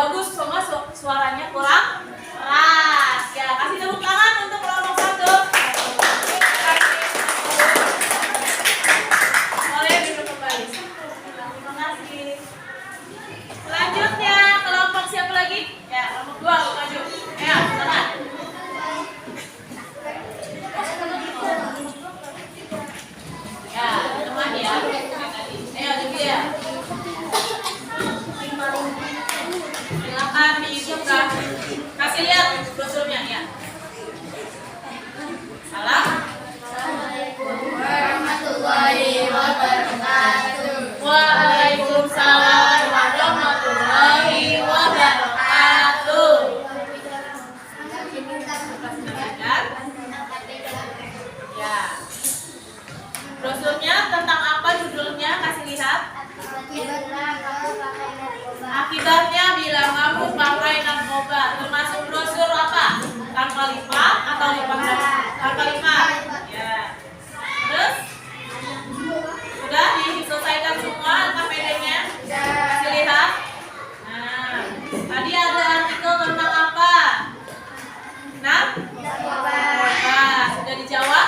bagus, semua suaranya kurang keras. Ya, kasih tepuk tangan untuk kelompok 1. Boleh duduk kembali. Terima kasih. Selanjutnya kelompok siapa lagi? Ya, kelompok 2 maju. Ya, silakan. Ya, teman ya. Ayo, jadi ya. Silakan dibuka. Kasih lihat brosurnya ya. Salam. Assalamualaikum warahmatullahi wabarakatuh. Waalaikumsalam warahmatullahi wabarakatuh. Ya. Brosurnya tentang apa judulnya? Kasih lihat. Akibatnya bila kamu pakai narkoba. Termasuk brosur apa? Tanpa lipat atau lipat? Tanpa lipat. Ya. Terus? Sudah diselesaikan semua KPD-nya? Kasih lihat. Nah, tadi ada artikel tentang apa? Narkoba. Sudah dijawab?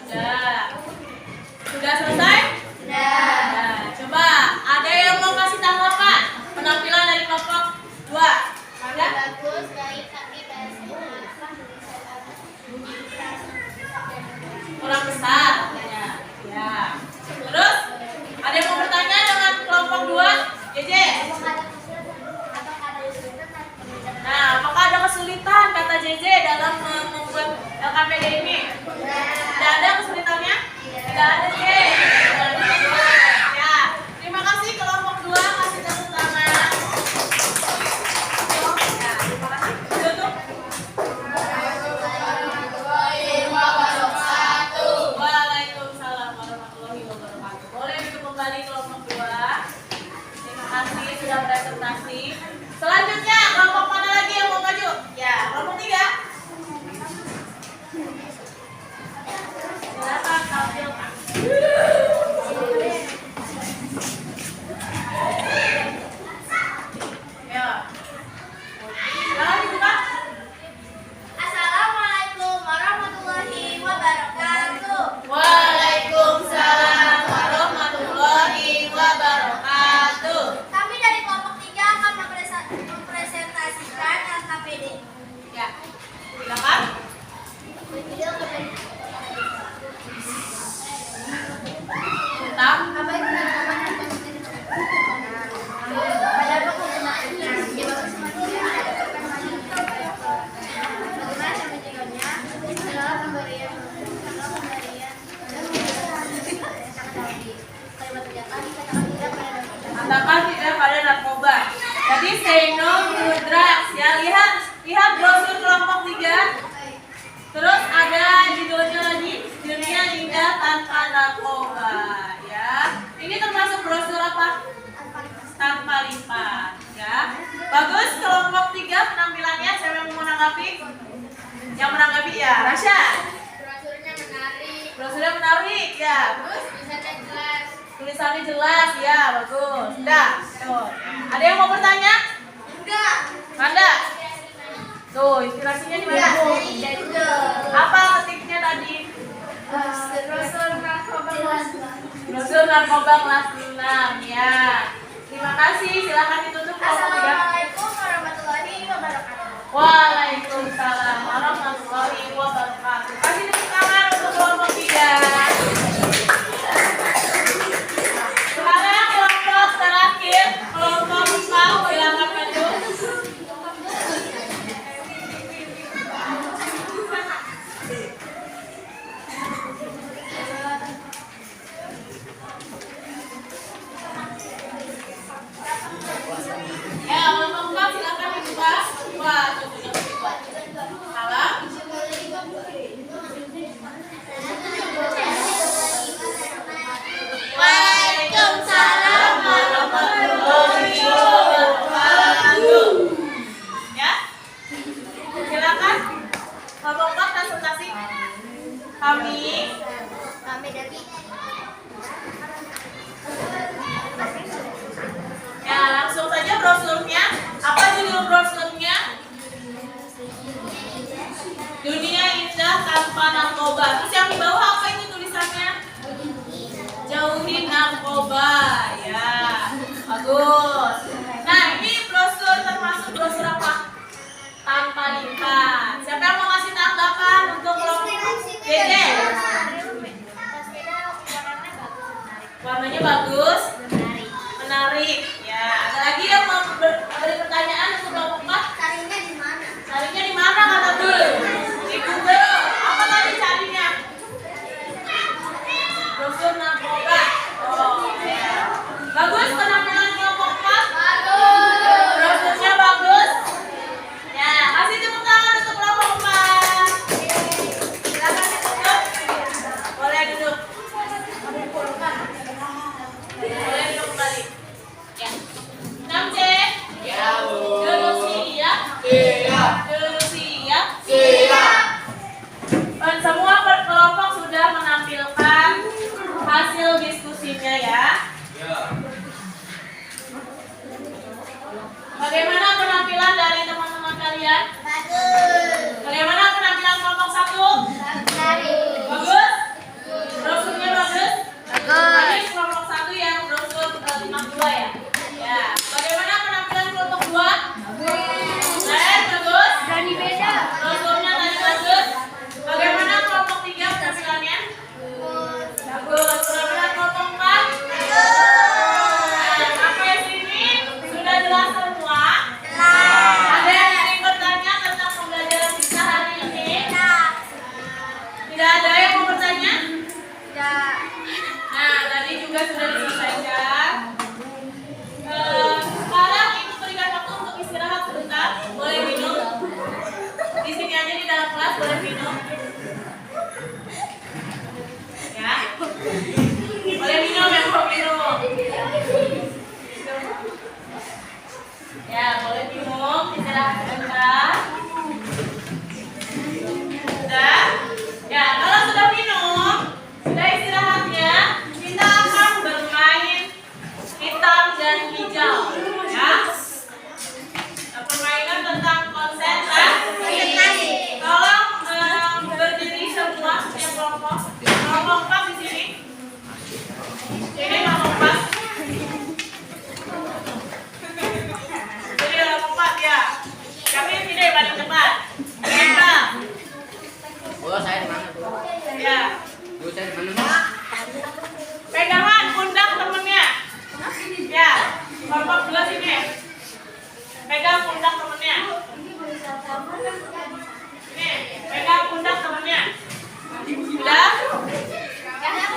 Sudah. Sudah selesai? Nah, coba ada yang mau kasih tanggapan penampilan dari kelompok 2? Ada? Bagus, baik, tapi bahasanya Kurang besar katanya. Ya. Terus ada yang mau bertanya dengan kelompok 2? JJ. Nah, apakah ada kesulitan kata JJ dalam membuat LKPD ini? Tidak ada kesulitannya? Tidak ada, J. Ya. Terima kasih kelompok 2, kasih tepuk tangan. Ya, terima kasih. Tutup. Waalaikumsalam warahmatullahi wabarakatuh. Boleh duduk kembali kelompok 2. Terima kasih sudah presentasi. Selanjutnya kelompok mana lagi yang mau maju? Ya, kelompok 3. Silakan tampilkan. Ya. Silakan dibuka. Assalamualaikum warahmatullahi wabarakatuh. Waalaikumsalam warahmatullahi wabarakatuh. Kami dari kelompok 3 akan mempresentasikan LKPD. Ya. Silakan. Tentang Apa itu narkoba dan pada penggunaannya? Bagaimana cara mencegahnya? Adalah pemberian kalimat ternyata dikatakan tidak pada narkoba. katakan tidak pada narkoba. Jadi say no to drugs ya. Lihat brosur kelompok 3. Terus ada judulnya lagi, dunia indah tanpa narkoba ya. Ini termasuk brosur apa? Tanpa lipat ya. Bagus kelompok 3 penampilannya. Siapa yang mau menanggapi? Yang menanggapi ya, Rasya. Brosurnya menarik, Brosurnya menarik ya. Terus tulisannya jelas. tulisannya jelas ya, bagus. Udah. Tuh. Ada yang mau bertanya? Enggak. Ada. Tuh, inspirasinya di mana, Bu? Dari Google. Apa ketiknya tadi? Brosur narkoba kelas 2. Brosur narkoba kelas 6 ya. Terima kasih, silakan ditutup kelompok 3. Assalamualaikum warahmatullahi wabarakatuh. Waalaikumsalam warahmatullahi wabarakatuh. Kasih tepuk tangan untuk kelompok 3. Sekarang kelompok terakhir, kelompok 4, silakan maju. Ya, Ya, boleh minum, istirahat sebentar. Sudah? Ya, kalau sudah minum, sudah istirahatnya, kita akan bermain hitam dan hijau. Ya. Permainan tentang konsentrasi. Tolong berdiri semua setiap kelompok. Kelompok di sini. Ini kelompok. Jadi kelompok ya. Kami sini paling depan. Kita. Oh, saya di mana, Bu? Ya. Bu, saya di mana? Pegangan pundak temennya. Ya. Kelompok dua sini. Pegang pundak temennya. Ini, pegang pundak temennya. Sudah?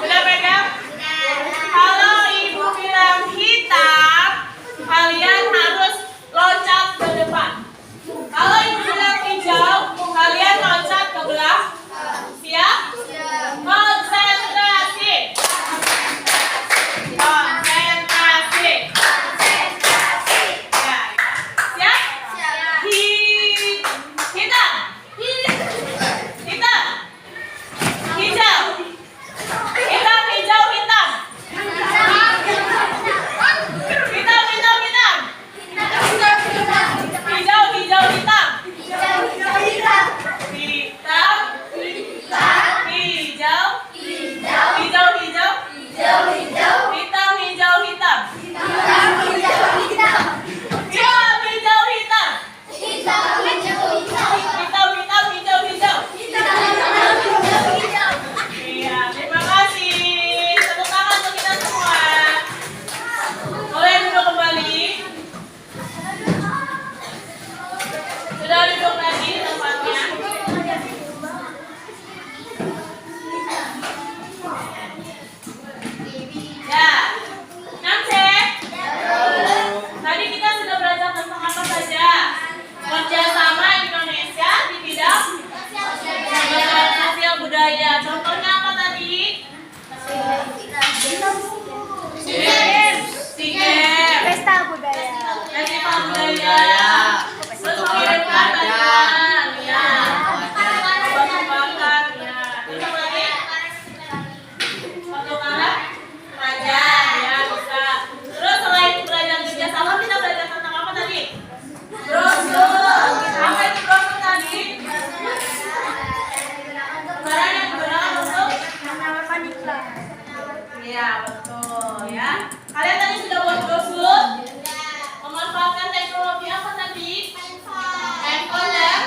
Sudah pegang? Kalau ibu bilang hitam, kalian harus loncat ke depan. Kalau ibu bilang hijau, kalian loncat ke belakang. Siap? Konsentrasi. Konsentrasi. Ya. Siap? Hitam. Hitam. Hijau. Hitam, hijau, hitam. Hitam, hitam, hitam. Hijau, hijau, hitam. Hitam, hijau. Hijau, hijau. Hitam, hijau, hitam. Hitam, hijau, hitam. Hitam, hijau, hitam. Iya, terima kasih. Tepuk tangan untuk kita semua. Boleh duduk kembali. Sudah duduk lagi di tempatnya. Ya, Namcek. Tadi kita sudah belajar tentang apa saja? Kerjasama Indonesia di bidang sosial budaya. Contohnya apa tadi? SEA Pesta budaya. Festival budaya. Terus mengirimkan bantuan, ya. Bakar-bakar, ya. Terus apa lagi? Foto kamera, pelajar, ya bisa. Terus selain belajar kerjasama, kita belajar tentang apa tadi? Brosur. Apa itu brosur tadi? Barang yang digunakan untuk Menawarkan iklan. Iya, betul ya. Kalian tadi sudah buat brosur? Memanfaatkan teknologi apa tadi? Handphone ya?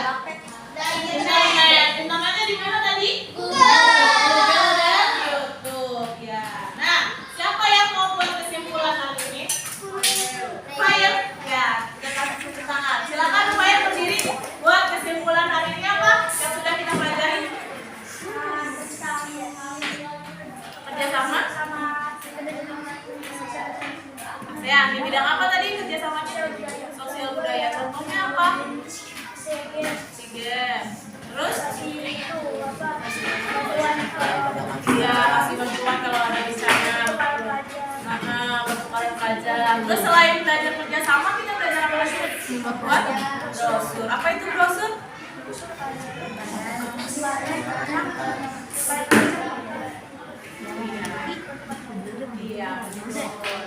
Internet. Internetnya di mana tadi? Google dan YouTube ya. Nah, siapa yang mau buat kesimpulan hari ini? Fire. Ya, kita kasih tepuk tangan. Silakan Fire berdiri buat kesimpulan hari ini apa yang sudah kita pelajari? Kerjasama? Ya, di bidang apa tadi kerjasamanya? Sosial budaya. Contohnya apa? SEA. Terus? Ya, kasih bantuan kalau ada di sana. Bertukar pelajar. Terus selain belajar kerjasama, kita belajar apa lagi? Membuat brosur. Apa itu brosur? Iya, betul.